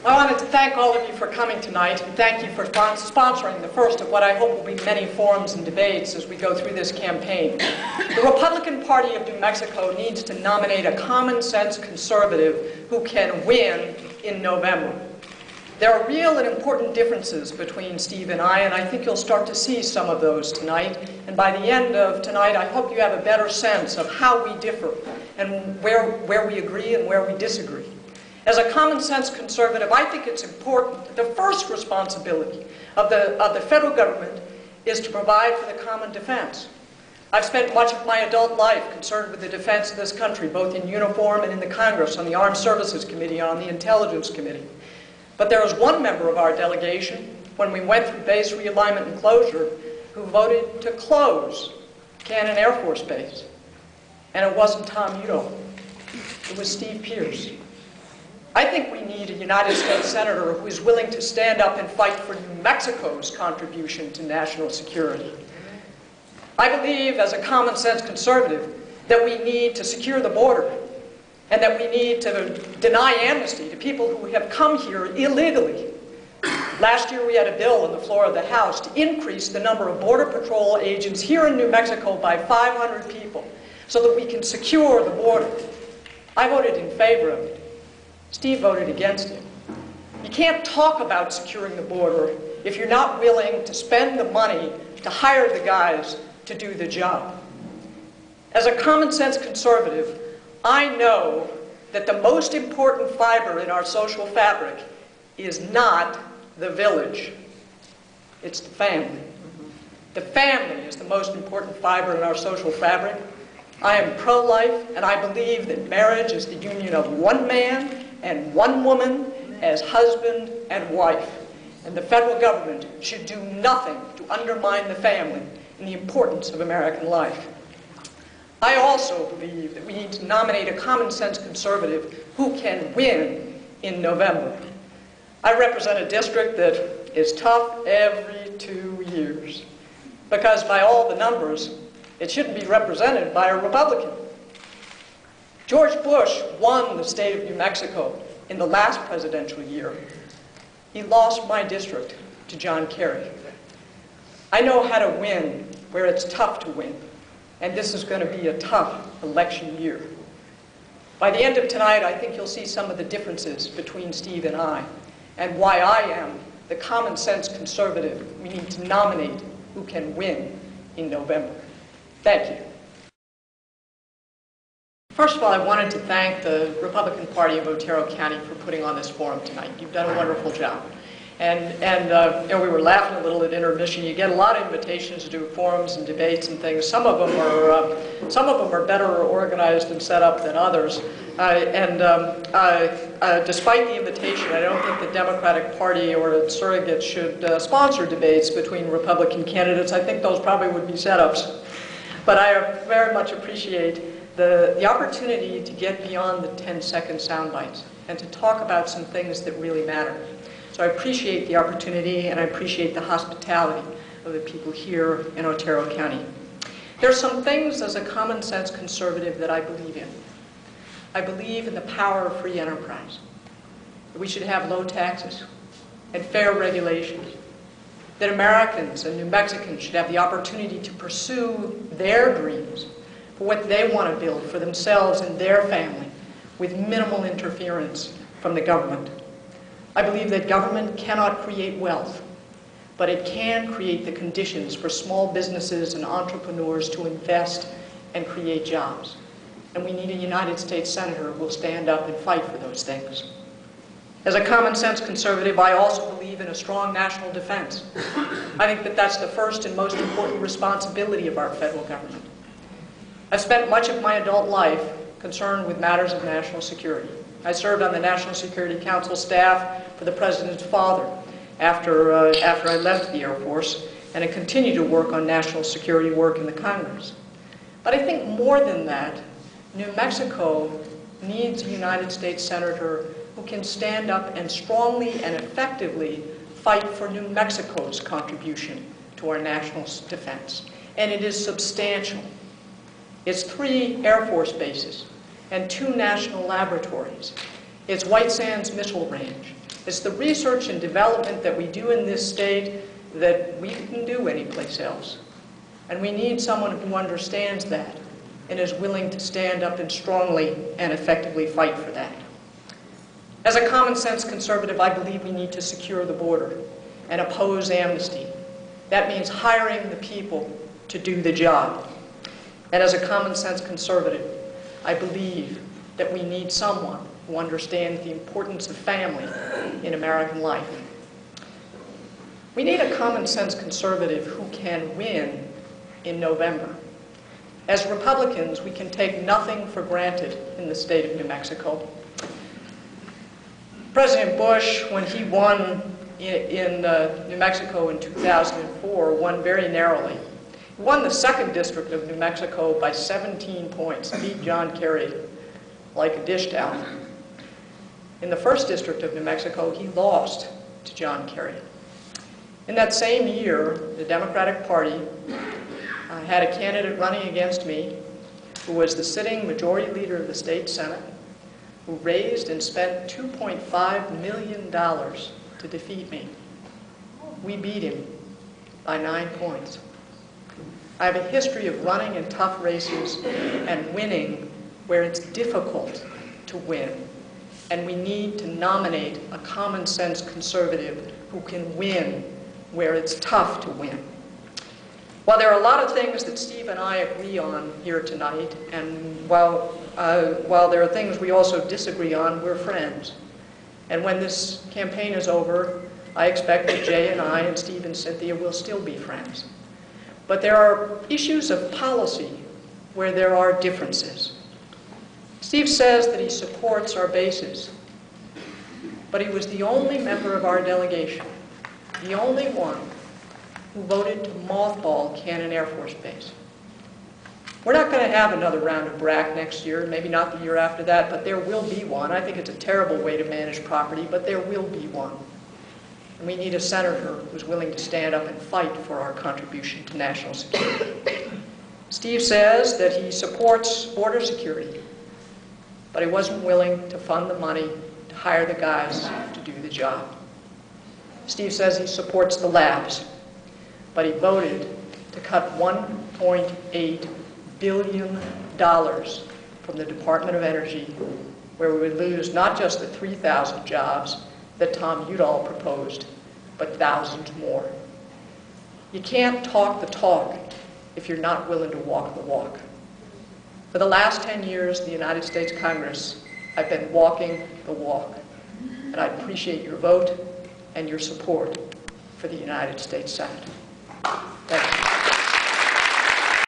I wanted to thank all of you for coming tonight, and thank you for sponsoring the first of what I hope will be many forums and debates as we go through this campaign. The Republican Party of New Mexico needs to nominate a common-sense conservative who can win in November. There are real and important differences between Steve and I think you'll start to see some of those tonight. And by the end of tonight, I hope you have a better sense of how we differ and where we agree and where we disagree. As a common-sense conservative, I think it's important. The first responsibility of the federal government is to provide for the common defense. I've spent much of my adult life concerned with the defense of this country, both in uniform and in the Congress, on the Armed Services Committee, on the Intelligence Committee. But there was one member of our delegation, when we went through base realignment and closure, who voted to close Cannon Air Force Base. And it wasn't Tom Udall. It was Steve Pierce. I think we need a United States Senator who is willing to stand up and fight for New Mexico's contribution to national security. I believe, as a common-sense conservative, that we need to secure the border and that we need to deny amnesty to people who have come here illegally. Last year we had a bill on the floor of the House to increase the number of Border Patrol agents here in New Mexico by 500 people so that we can secure the border. I voted in favor of it. Steve voted against it. You can't talk about securing the border if you're not willing to spend the money to hire the guys to do the job. As a common-sense conservative, I know that the most important fiber in our social fabric is not the village. It's the family. The family is the most important fiber in our social fabric. I am pro-life, and I believe that marriage is the union of one man and one woman as husband and wife. And the federal government should do nothing to undermine the family and the importance of American life. I also believe that we need to nominate a common-sense conservative who can win in November. I represent a district that is tough every 2 years because by all the numbers, it shouldn't be represented by a Republican. George Bush won the state of New Mexico in the last presidential year. He lost my district to John Kerry. I know how to win where it's tough to win, and this is going to be a tough election year. By the end of tonight, I think you'll see some of the differences between Steve and I, and why I am the common sense conservative we need to nominate who can win in November. Thank you. First of all, I wanted to thank the Republican Party of Otero County for putting on this forum tonight. You've done a wonderful job. And you know, we were laughing a little at intermission. You get a lot of invitations to do forums and debates and things. Some of them are better organized and set up than others. Despite the invitation, I don't think the Democratic Party or its surrogates should sponsor debates between Republican candidates. I think those probably would be setups. But I very much appreciate the opportunity to get beyond the 10-second sound bites and to talk about some things that really matter. So I appreciate the opportunity, and I appreciate the hospitality of the people here in Otero County. There's some things as a common sense conservative that I believe in. I believe in the power of free enterprise, that we should have low taxes and fair regulations, that Americans and New Mexicans should have the opportunity to pursue their dreams for what they want to build for themselves and their family with minimal interference from the government. I believe that government cannot create wealth, but it can create the conditions for small businesses and entrepreneurs to invest and create jobs. And we need a United States Senator who will stand up and fight for those things. As a common sense conservative, I also believe in a strong national defense. I think that that's the first and most important responsibility of our federal government. I've spent much of my adult life concerned with matters of national security. I served on the National Security Council staff for the President's father after I left the Air Force, and I continue to work on national security work in the Congress. But I think more than that, New Mexico needs a United States Senator who can stand up and strongly and effectively fight for New Mexico's contribution to our national defense. And it is substantial. It's 3 Air Force bases and 2 national laboratories. It's White Sands Missile Range. It's the research and development that we do in this state that we can do anyplace else. And we need someone who understands that and is willing to stand up and strongly and effectively fight for that. As a common sense conservative, I believe we need to secure the border and oppose amnesty. That means hiring the people to do the job. And as a common sense conservative, I believe that we need someone who understands the importance of family in American life. We need a common sense conservative who can win in November. As Republicans, we can take nothing for granted in the state of New Mexico. President Bush, when he won in New Mexico in 2004, won very narrowly. He won the 2nd District of New Mexico by 17 points, beat John Kerry like a dish towel. In the 1st District of New Mexico, he lost to John Kerry. In that same year, the Democratic Party had a candidate running against me who was the sitting majority leader of the state Senate, who raised and spent $2.5 million to defeat me. We beat him by 9 points. I have a history of running in tough races and winning where it's difficult to win. And we need to nominate a common sense conservative who can win where it's tough to win. While there are a lot of things that Steve and I agree on here tonight, and while there are things we also disagree on, we're friends. And when this campaign is over, I expect that Jay and I and Steve and Cynthia will still be friends. But there are issues of policy where there are differences. Steve says that he supports our bases, but he was the only member of our delegation, the only one, who voted to mothball Cannon Air Force Base. We're not going to have another round of BRAC next year, maybe not the year after that, but there will be one. I think it's a terrible way to manage property, but there will be one. And we need a senator who's willing to stand up and fight for our contribution to national security. Steve says that he supports border security, but he wasn't willing to fund the money to hire the guys to do the job. Steve says he supports the labs, but he voted to cut $1.8 billion from the Department of Energy, where we would lose not just the 3,000 jobs that Tom Udall proposed, but thousands more. You can't talk the talk if you're not willing to walk the walk. For the last 10 years, the United States Congress, I've been walking the walk, and I appreciate your vote and your support for the United States Senate. Thank you.